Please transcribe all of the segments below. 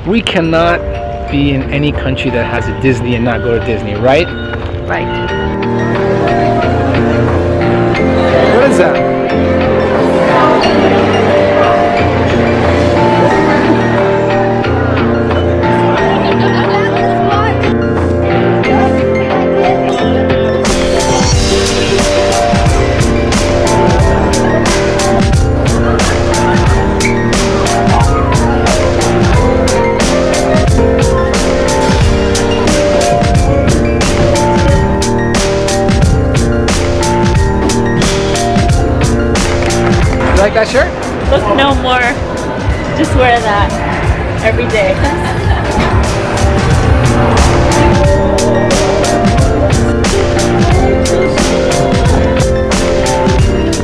We cannot be in any country that has a Disney and not go to Disney, right? Right. What is that? You like that shirt? Look, no more. Just wear that every day.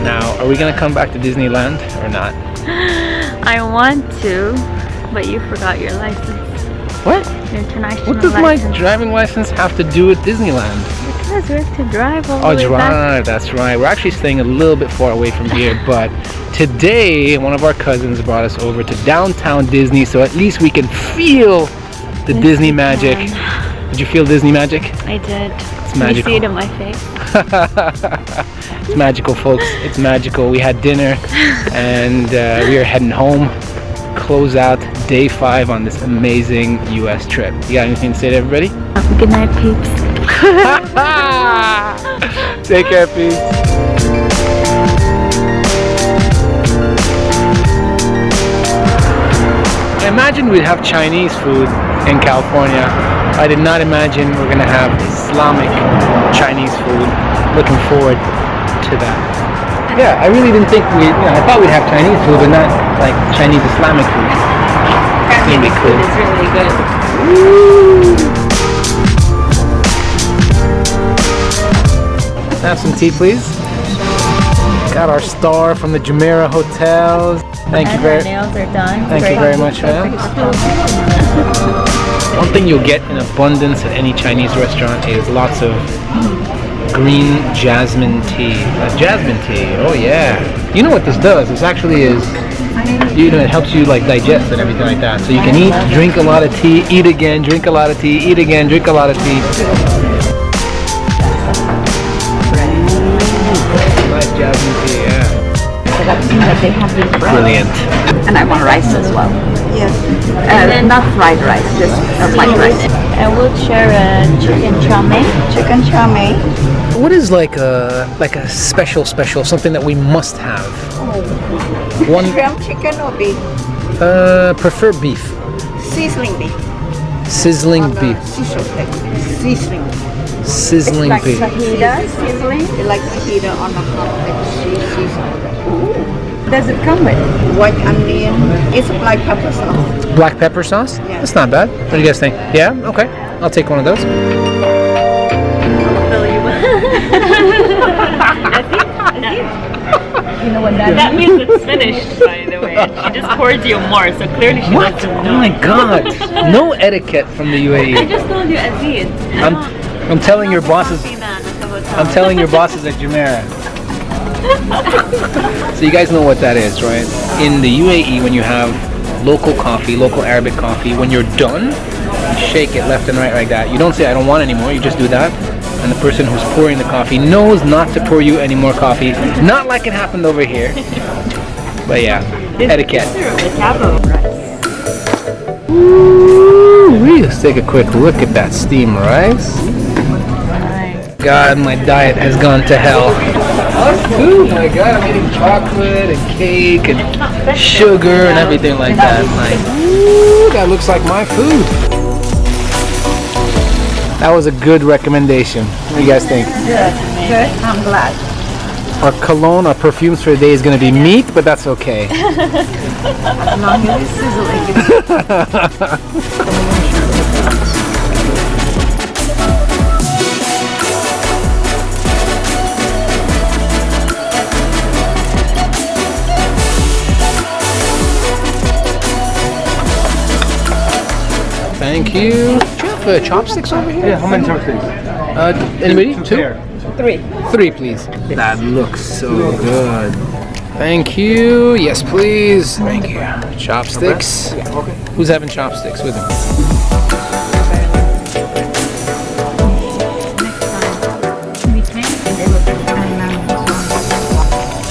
Now, are we gonna come back to Disneyland or not? I want to, but you forgot your license. What? Your international What does license. my driving license have to do with Disneyland? Because we have to drive all Oh, the way back. that's right. We're actually staying a little bit far away from here, but today one of our cousins brought us over to downtown Disney, so at least we can feel the Yes, Disney we magic. can. Did you feel Disney magic? I did. It's You magical. see it in my face. It's magical, folks. It's magical. We had dinner and we are heading home. Close out day 5 on this amazing US trip. You got anything to say to everybody? Good night, peeps. Take care, peeps. I imagined we'd have Chinese food in California. I did not imagine we're gonna have Islamic Chinese food. Looking forward to that. Yeah, I really didn't think I thought we'd have Chinese food, but not like Chinese Islamic food. It's gonna be cool. It's really good. Have some tea, please. Got our star from the Jumeirah Hotels. Thank you very much. Nails are done. Thank you very much, ma'am. One thing you'll get in abundance at any Chinese restaurant is lots of green jasmine tea. Jasmine tea, oh yeah. You know what this does? This actually is, it helps you like digest and everything like that. So you can eat, drink a lot of tea, eat again, drink a lot of tea, eat again, drink a lot of tea. Nice jasmine tea, yeah. That they have this bread. Brilliant. And I want rice as well. Yes. Not fried rice, just plain rice. And we'll share a chicken chow mein. Chicken chow mein. What is like a special something that we must have? One Shrimp chicken or beef? prefer beef. Seasoning beef. Sizzling beef. Seasoning. Sizzling Like beef. fajita seasoning. Like fajita on the hot seasoning. Does it come with? White onion. It's black pepper sauce. Black pepper sauce? Yeah. That's not bad. What do you guys think? Yeah? Okay. I'll take one of those. I'll fill you with. You know what that That means it's finished, by the way. She just poured you more, so clearly she What? doesn't Oh know. my god. No etiquette from the I UAE. just told you Aziz. I'm telling your bosses I'm telling your bosses at Jumeirah. So you guys know what that is, right? In the UAE, when you have local coffee, local Arabic coffee, when you're done, you shake it left and right like that. You don't say, I don't want any more, you just do that. And the person who's pouring the coffee knows not to pour you any more coffee. Not like it happened over here. But yeah, etiquette. Ooh, let's take a quick look at that steamed rice. God, my diet has gone to hell. Oh my god, I'm eating chocolate and cake and sugar and everything like that. Like, ooh, that looks like my food. That was a good recommendation. What do you guys think? Good. I'm glad. Our cologne, our perfumes for the day is going to be meat, but that's okay. As long as it's sizzling. Thank you. Do you have chopsticks over here? Yeah, how many chopsticks? Anybody? Two? Pair. Three, please. That looks so good. Thank you. Yes, please. Thank you. Chopsticks. Who's having chopsticks with him?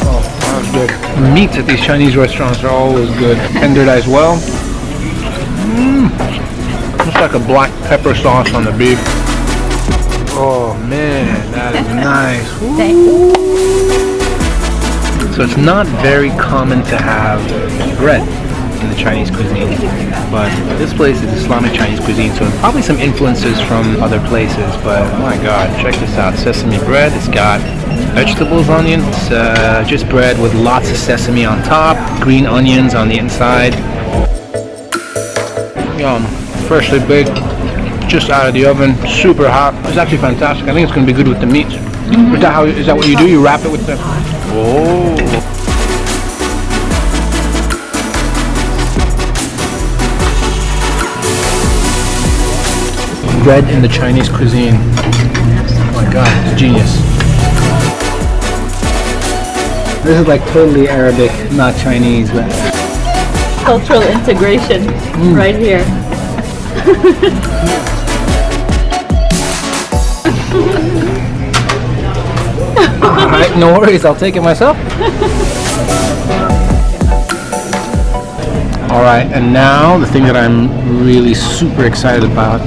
Oh, that's good. Meats at these Chinese restaurants are always good. Tendered as well. Looks like a black pepper sauce on the beef. Oh man, that is nice. So it's not very common to have bread in the Chinese cuisine, but this place is Islamic Chinese cuisine, so probably some influences from other places, but oh my god, check this out. Sesame bread, it's got vegetables on it, it's just bread with lots of sesame on top, green onions on the inside. Yum, freshly baked, just out of the oven, super hot. It's actually fantastic. I think it's going to be good with the meat. Is that what you do? You wrap it with the... Oh. Bread in the Chinese cuisine. Oh my god, it's genius. This is like totally Arabic, not Chinese, but... Cultural integration right here. Alright, no worries, I'll take it myself. Alright, and now the thing that I'm really super excited about,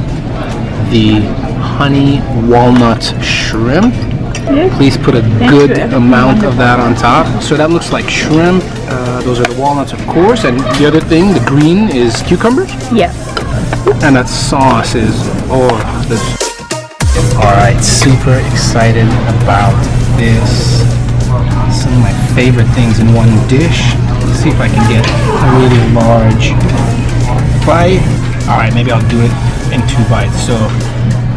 the honey walnut shrimp. Please put a good amount of that on top. So that looks like shrimp. Those are the walnuts, of course. And the other thing, the green, is cucumbers. Yes. And that sauce is, oh, this. Alright, super excited about this. Some of my favorite things in one dish. Let's see if I can get a really large bite. Alright, maybe I'll do it in 2 bites. So,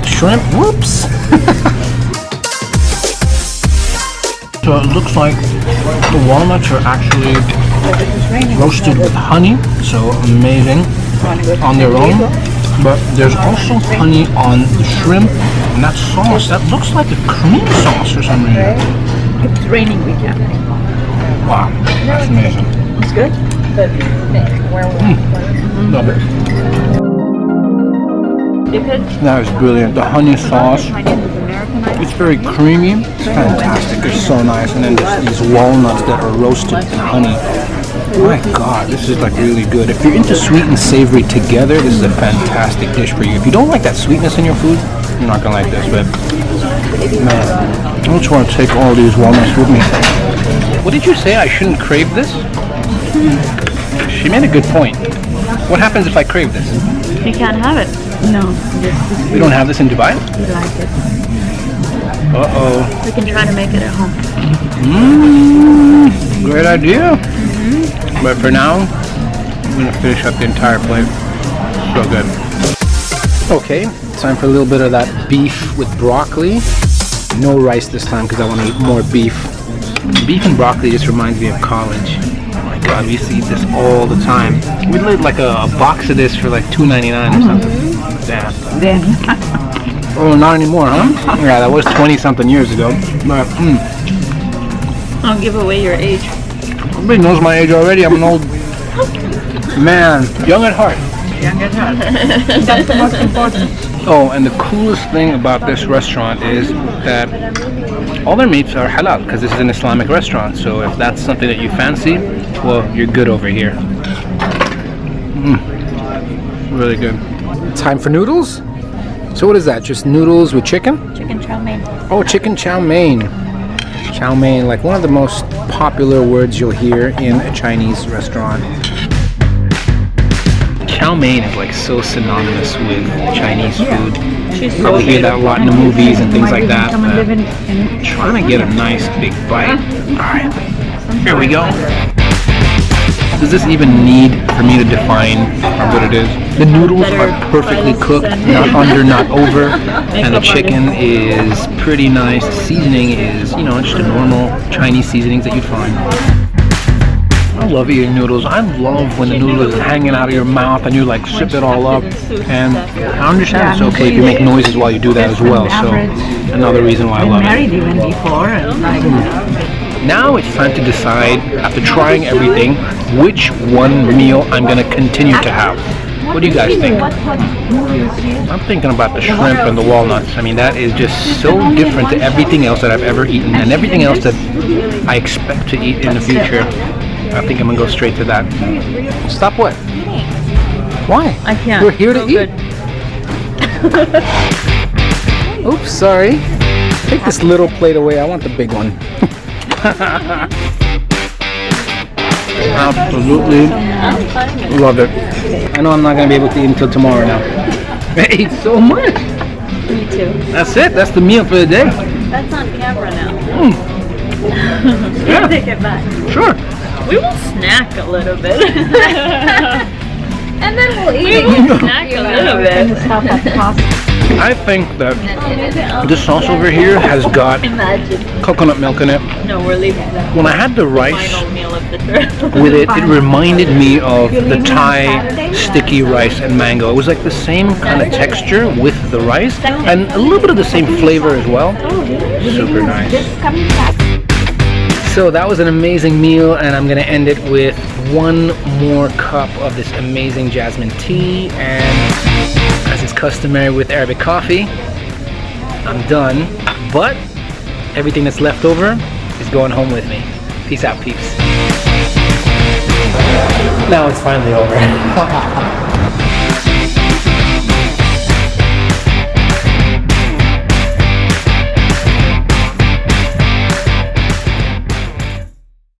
shrimp, whoops. So it looks like the walnuts are actually roasted with honey, so amazing on their own. But there's also honey on the shrimp, and that sauce, that looks like a cream sauce for some reason. It's raining weekend. Wow, that's amazing. It's good? Love it. That is brilliant. The honey sauce, it's very creamy. It's fantastic. It's so nice. And then there's these walnuts that are roasted in honey. My god, this is like really good. If you're into sweet and savory together, this is a fantastic dish for you. If you don't like that sweetness in your food, you're not gonna like this, but man, I just want to take all these walnuts with me. What did you say? I shouldn't crave this? She made a good point. What happens if I crave this? You can't have it. No. We don't have this in Dubai? We like it. Uh-oh. We can try to make it at home. Great idea. But for now, I'm gonna finish up the entire plate. So good. Okay, time for a little bit of that beef with broccoli. No rice this time because I want to eat more beef. Beef and broccoli just reminds me of college. Oh my god, we used to eat this all the time. We did like a box of this for like $2.99 or something. Damn. Oh, not anymore, huh? Yeah, that was 20-something years ago. But, Don't give away your age. everybody knows my age already. I'm an old man, young at heart. That's the most important. Oh, and the coolest thing about this restaurant is that all their meats are halal because this is an Islamic restaurant. So if that's something that you fancy, well, you're good over here. Really good. Time for noodles. So what is that? Just noodles with chicken? Chicken chow mein. Oh, chicken chow mein. Chow mein, like one of the most popular words you'll hear in a Chinese restaurant. Chow mein is like so synonymous with Chinese food. Probably hear that a lot in the movies and things like that. Trying to get a nice big bite. Alright, here we go. Does this even need for me to define what it is? The noodles are perfectly cooked, not under, not over, and the chicken is pretty nice. The seasoning is, you know, just a normal Chinese seasonings that you'd find. I love eating noodles. I love when the noodle is hanging out of your mouth and you like sip it all up. And I understand it's okay if you make noises while you do that as well. So another reason why I love it. Married even before, and like Now it's time to decide, after trying everything, which one meal I'm going to continue to have. What do you guys think? I'm thinking about the shrimp and the walnuts. I mean, that is just so different to everything else that I've ever eaten and everything else that I expect to eat in the future. I think I'm going to go straight to that. Stop what? Why? I can't. We're here to So eat. Oops, sorry. Take this little plate away. I want the big one. Absolutely love it. I know I'm not going to be able to eat until tomorrow now. I ate so much. Me too. That's it. That's the meal for the day. That's on camera now. Yeah, Take it back. sure. We will snack a little bit. And then we'll eat We it. will snack a little bit. Stop at the house. I think that this sauce over here has got Imagine. coconut milk in it. No, we're leaving that. When I had the rice Final meal of the trip. with it, it reminded me of the Thai sticky rice and mango. It was like the same kind of texture with the rice and a little bit of the same flavor as well. Super nice. So that was an amazing meal, and I'm gonna end it with one more cup of this amazing jasmine tea, and as is customary with Arabic coffee, I'm done, but everything that's left over is going home with me. Peace out, peeps. Now it's finally over.